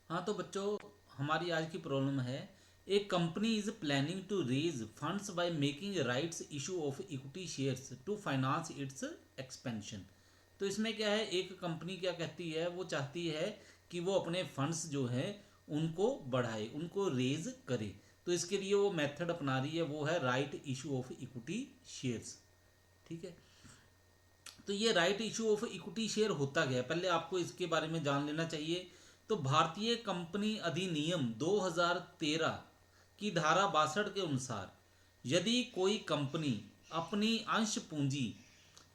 हाँ तो बच्चों, हमारी आज की प्रॉब्लम है, a company is planning to raise funds by making rights issue of equity shares to finance its expansion. तो इसमें क्या है, एक कंपनी क्या कहती है, वो चाहती है कि वो अपने फंड्स जो है उनको बढ़ाए, उनको रेज करे। तो इसके लिए वो मेथड अपना रही है, वो है right issue of equity shares. ठीक है। तो ये right issue of equity share होता गया, पहले आपको इसके बारे में जान लेना चाहिए। तो भारतीय कंपनी अधिनियम 2013 की धारा 62 के अनुसार यदि कोई कंपनी अपनी अंश पूंजी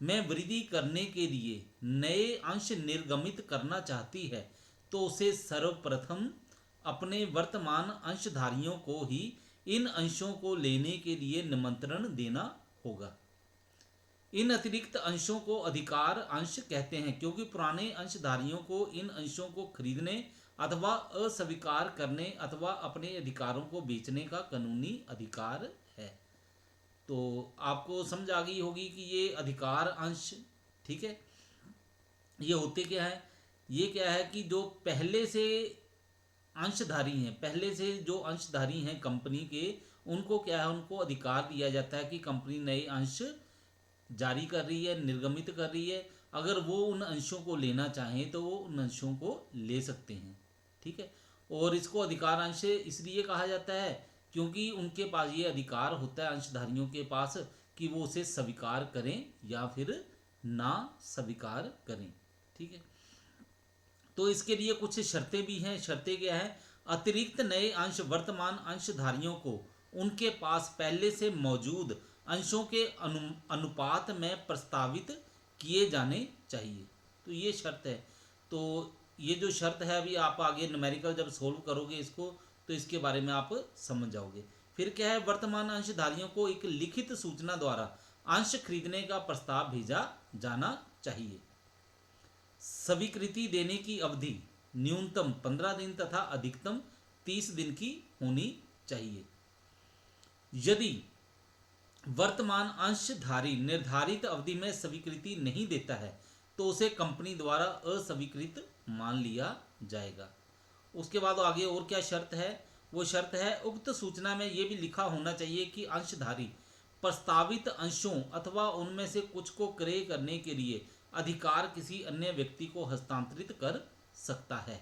में वृद्धि करने के लिए नए अंश निर्गमित करना चाहती है तो उसे सर्वप्रथम अपने वर्तमान अंशधारियों को ही इन अंशों को लेने के लिए निमंत्रण देना होगा। इन अतिरिक्त अंशों को अधिकार अंश कहते हैं क्योंकि पुराने अंशधारियों को इन अंशों को खरीदने अथवा अस्वीकार करने अथवा अपने अधिकारों को बेचने का कानूनी अधिकार है। तो आपको समझ आ गई होगी कि ये अधिकार अंश, ठीक है, ये होते क्या है। ये क्या है कि जो पहले से अंशधारी हैं, पहले से जो अंशधारी हैं कंपनी के, उनको क्या है, उनको अधिकार दिया जाता है कि कंपनी नए अंश जारी कर रही है, निर्गमित कर रही है। अगर वो उन अंशों को लेना चाहें तो वो उन अंशों को ले सकते हैं। ठीक है। और इसको अधिकार अंश इसलिए कहा जाता है क्योंकि उनके पास ये अधिकार होता है, अंशधारियों के पास, कि वो उसे स्वीकार करें या फिर ना स्वीकार करें। ठीक है। तो इसके लिए कुछ शर्तें भी हैं। शर्तें क्या हैं? अतिरिक्त नए अंश वर्तमान अंशधारियों को उनके पास पहले से मौजूद अंशों के अनुपात में प्रस्तावित किए जाने चाहिए। तो ये शर्त है। तो ये जो शर्त है, अभी आप आगे न्यूमेरिकल जब सोल्व करोगे इसको तो इसके बारे में आप समझ जाओगे। फिर क्या है, वर्तमान अंशधारियों को एक लिखित सूचना द्वारा अंश खरीदने का प्रस्ताव भेजा जाना चाहिए। स्वीकृति देने की अवधि न्यूनतम 15 दिन तथा अधिकतम 30 दिन की होनी चाहिए। यदि वर्तमान अंशधारी निर्धारित अवधि में स्वीकृति नहीं देता है तो उसे कंपनी द्वारा अस्वीकृत मान लिया जाएगा। उसके बाद आगे और क्या शर्त है? वो शर्त है, उक्त सूचना में यह भी लिखा होना चाहिए कि अंशधारी प्रस्तावित अंशों अथवा उनमें से कुछ को क्रय करने के लिए अधिकार किसी अन्य व्यक्ति को हस्तांतरित कर सकता है।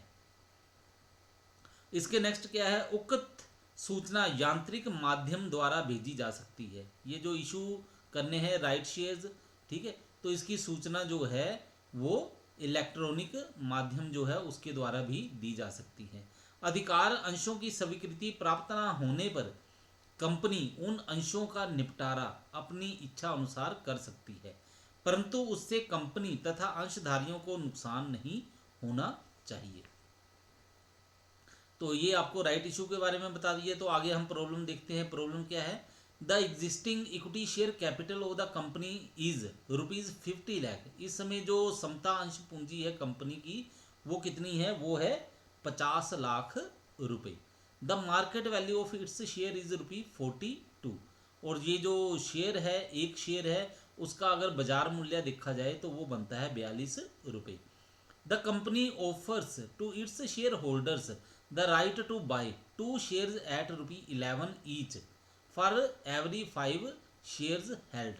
इसके नेक्स्ट क्या है, उक्त सूचना यांत्रिक माध्यम द्वारा भेजी जा सकती है। ये जो इशू करने हैं राइट शेयर्स, ठीक है, तो इसकी सूचना जो है वो इलेक्ट्रॉनिक माध्यम जो है उसके द्वारा भी दी जा सकती है। अधिकार अंशों की स्वीकृति प्राप्त न होने पर कंपनी उन अंशों का निपटारा अपनी इच्छा अनुसार कर सकती है, परंतु उससे कंपनी तथा अंशधारियों को नुकसान नहीं होना चाहिए। तो ये आपको राइट इशू के बारे में बता दिए। तो आगे हम प्रॉब्लम देखते हैं। प्रॉब्लम क्या है? The existing equity share capital of the company is ₹50 lakh. इस समय जो समता अंश पूंजी है कंपनी की वो कितनी है? वो है 50 लाख रुपए। The market value of its share is ₹42। और ये जो शेयर है, एक शेयर है, उसका अगर बाजार मूल्य देखा जाए तो वो बनता है ₹42। The company offers to its shareholders the right to buy 2 shares at ₹11 each for every 5 shares held।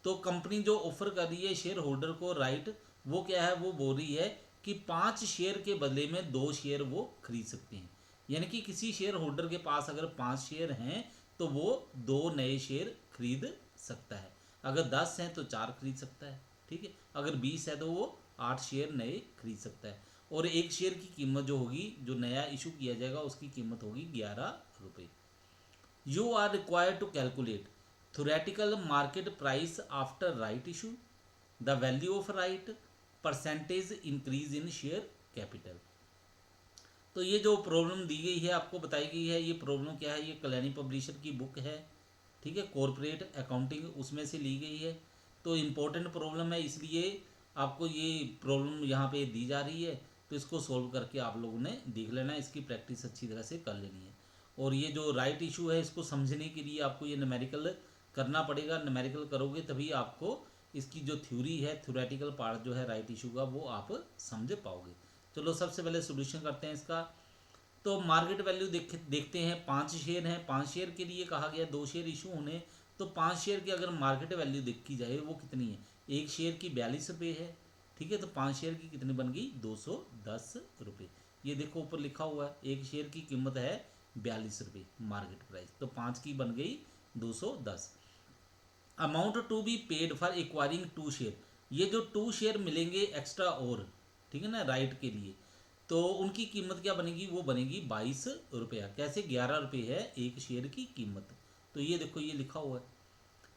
तो कंपनी जो ऑफर कर रही है शेयर होल्डर को राइट, वो क्या है? वो बोल रही है कि 5 शेयर के बदले में 2 शेयर वो खरीद सकते हैं। यानी कि किसी शेयर होल्डर के पास अगर 5 शेयर हैं तो वो 2 नए शेयर खरीद सकता है। अगर 10 हैं तो 4 खरीद सकता है। ठीक है। अगर 20 है तो वो 8 शेयर नए खरीद सकता है। और एक शेयर की कीमत जो होगी, जो नया इशू किया जाएगा, उसकी कीमत होगी ₹11। You are required to calculate theoretical market price after right issue, the value of right, percentage increase in share capital. तो ये जो प्रॉब्लम दी गई है, आपको बताई गई है, ये प्रॉब्लम क्या है? ये कल्याणी पब्लिशर की बुक है, ठीक है, कॉरपोरेट अकाउंटिंग, उसमें से ली गई है। तो इम्पोर्टेंट प्रॉब्लम है, इसलिए आपको ये प्रॉब्लम यहाँ पे दी जा रही है। तो इसको सॉल्व करके आप लोगों ने देख लेना है, इसकी प्रैक्टिस अच्छी तरह से कर लेनी है। और ये जो राइट इशू है, इसको समझने के लिए आपको ये न्यूमेरिकल करना पड़ेगा। न्यूमेरिकल करोगे तभी आपको इसकी जो थ्योरी है, थ्योरेटिकल पार्ट जो है राइट इशू का, वो आप समझ पाओगे। चलो सबसे पहले सोल्यूशन करते हैं इसका। तो मार्केट वैल्यू देखते हैं, 5 शेयर हैं, 5 शेयर के लिए कहा गया 2 शेयर इशू होने, तो 5 शेयर की अगर मार्केट वैल्यू देखी जाए वो कितनी है, एक शेयर की 42 रुपये है, ठीक है। तो 5 शेयर की कितनी बन गई, 210 रुपये। ये देखो ऊपर लिखा हुआ है, एक शेयर की कीमत है 42 रुपये मार्केट प्राइस, तो 5 की बन गई 210। Amount to be paid for acquiring 2 share, ये जो 2 शेयर मिलेंगे एक्स्ट्रा और, ठीक है ना, राइट के लिए, तो उनकी कीमत क्या बनेगी, वो बनेगी 22 रुपया। कैसे, 11 रुपये है एक शेयर की कीमत। तो ये देखो ये लिखा हुआ है,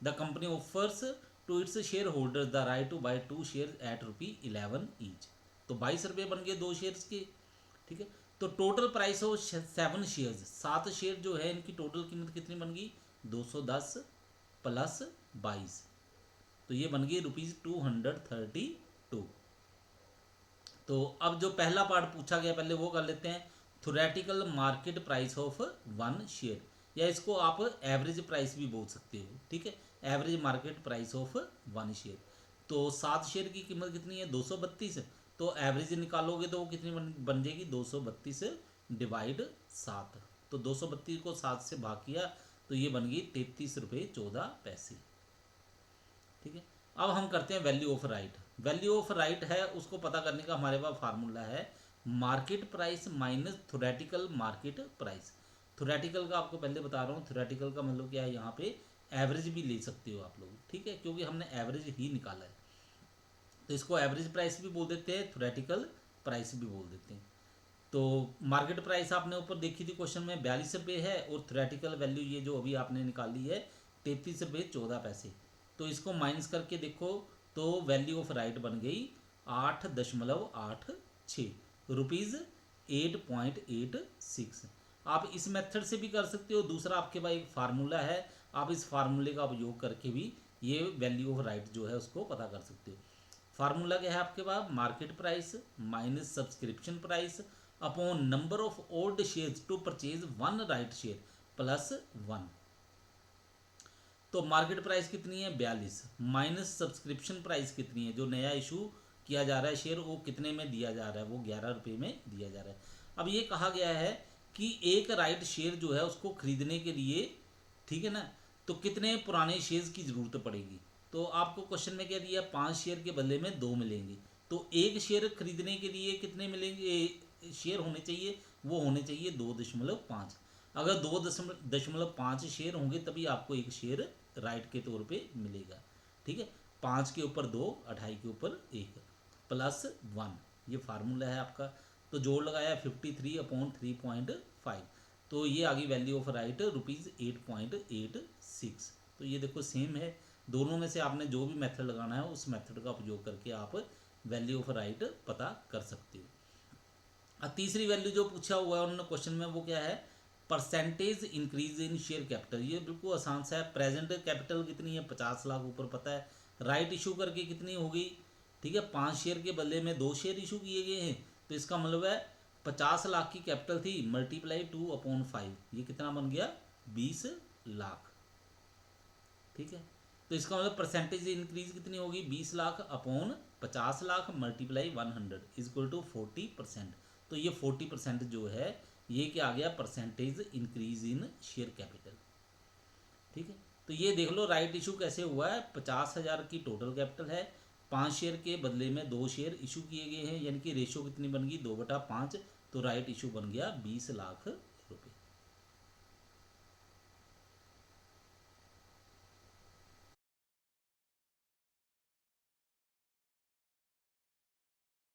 the company offers to its shareholder the right to buy 2 share at ₹11 each. तो 22 रुपये बन गए 2 शेयर्स के, ठीक है। तो टोटल प्राइस हो 7 शेयर्स, 7 शेयर जो है इनकी टोटल कीमत कितनी बन गई, 210 प्लस 22, तो ये बन गई ₹232। तो अब जो पहला पार्ट पूछा गया पहले वो कर लेते हैं, theoretical market price of 1 share, या इसको आप एवरेज प्राइस भी बोल सकते हो, ठीक है, average market price of 1 share. तो 7 शेयर की कीमत कितनी है, 232, तो एवरेज निकालोगे तो वो कितनी बन जाएगी, 232 डिवाइड 7, तो 232 को 7 से भाग किया तो ये बन गई 33 रुपये 14 पैसे, ठीक है। अब हम करते हैं value of right. Value of right है उसको पता करने का हमारे पास फार्मूला है, market price minus theoretical market price. Theoretical का आपको पहले बता रहा हूँ, थ्योरेटिकल का मतलब क्या है, यहाँ पे एवरेज भी ले सकते हो आप लोग, ठीक है, क्योंकि हमने एवरेज ही निकाला है, तो इसको एवरेज प्राइस भी बोल देते हैं, थ्योरेटिकल प्राइस भी बोल देते हैं। तो मार्केट प्राइस आपने ऊपर देखी थी क्वेश्चन में 42 रुपये है, और थ्योरेटिकल वैल्यू ये जो अभी आपने निकाली है 33 रुपये 14 पैसे। तो इसको माइनस करके देखो तो वैल्यू ऑफ राइट बन गई 8.86 रुपीज़ 8.86। आप इस मेथड से भी कर सकते हो, दूसरा आपके पास एक फार्मूला है, आप इस फार्मूले का उपयोग करके भी ये वैल्यू ऑफ राइट जो है उसको पता कर सकते हो। फार्मूला क्या है आपके पास, market price minus subscription price upon number of old shares to purchase 1 right share plus 1। तो मार्केट प्राइस कितनी है 42, माइनस सब्सक्रिप्शन प्राइस कितनी है, जो नया इशू किया जा रहा है शेयर वो कितने में दिया जा रहा है, वो 11 रुपये में दिया जा रहा है। अब ये कहा गया है कि एक राइट शेयर जो है उसको खरीदने के लिए, ठीक है ना, तो कितने पुराने शेयर्स की ज़रूरत पड़ेगी। तो आपको क्वेश्चन में क्या दिया, 5 शेयर के बदले में 2 मिलेंगे, तो एक शेयर खरीदने के लिए कितने मिलेंगे शेयर होने चाहिए, वो होने चाहिए 2.5। अगर 2.5 शेयर होंगे तभी आपको एक शेयर राइट के तौर पे मिलेगा, ठीक है। 5 के ऊपर 2, 2.5 के ऊपर 1 प्लस 1, ये फार्मूला है आपका। तो जोड़ लगाया 53/3.5, तो ये आ गई वैल्यू ऑफ राइट ₹8.86। तो ये देखो सेम है, दोनों में से आपने जो भी मेथड लगाना है उस मेथड का उपयोग करके आप वैल्यू ऑफ राइट पता कर सकते हो। अब तीसरी वैल्यू जो पूछा हुआ है उन्होंने क्वेश्चन में वो क्या है, percentage increase in share capital. ये बिल्कुल आसान सा है, प्रेजेंट कैपिटल कितनी है 50 लाख ऊपर पता है, राइट इशू करके कितनी होगी, ठीक है, 5 शेयर के बदले में 2 शेयर इशू किए गए हैं, तो इसका मतलब है 50 लाख की कैपिटल थी, मल्टीप्लाई 2/5, ये कितना बन गया 20 लाख, ठीक है। तो इसका मतलब परसेंटेज इंक्रीज कितनी होगी, 20 lakh upon 50 lakh multiply 100 equal to 40%। तो ये 40% जो है ये क्या आ गया, percentage increase in share capital, ठीक है। तो ये देख लो राइट इशू कैसे हुआ है, 50,000 की टोटल कैपिटल है, 5 शेयर के बदले में 2 शेयर इशू किए गए हैं, यानी कि रेशो कितनी बन गई 2/5, तो राइट इशू बन गया 20 लाख रुपए।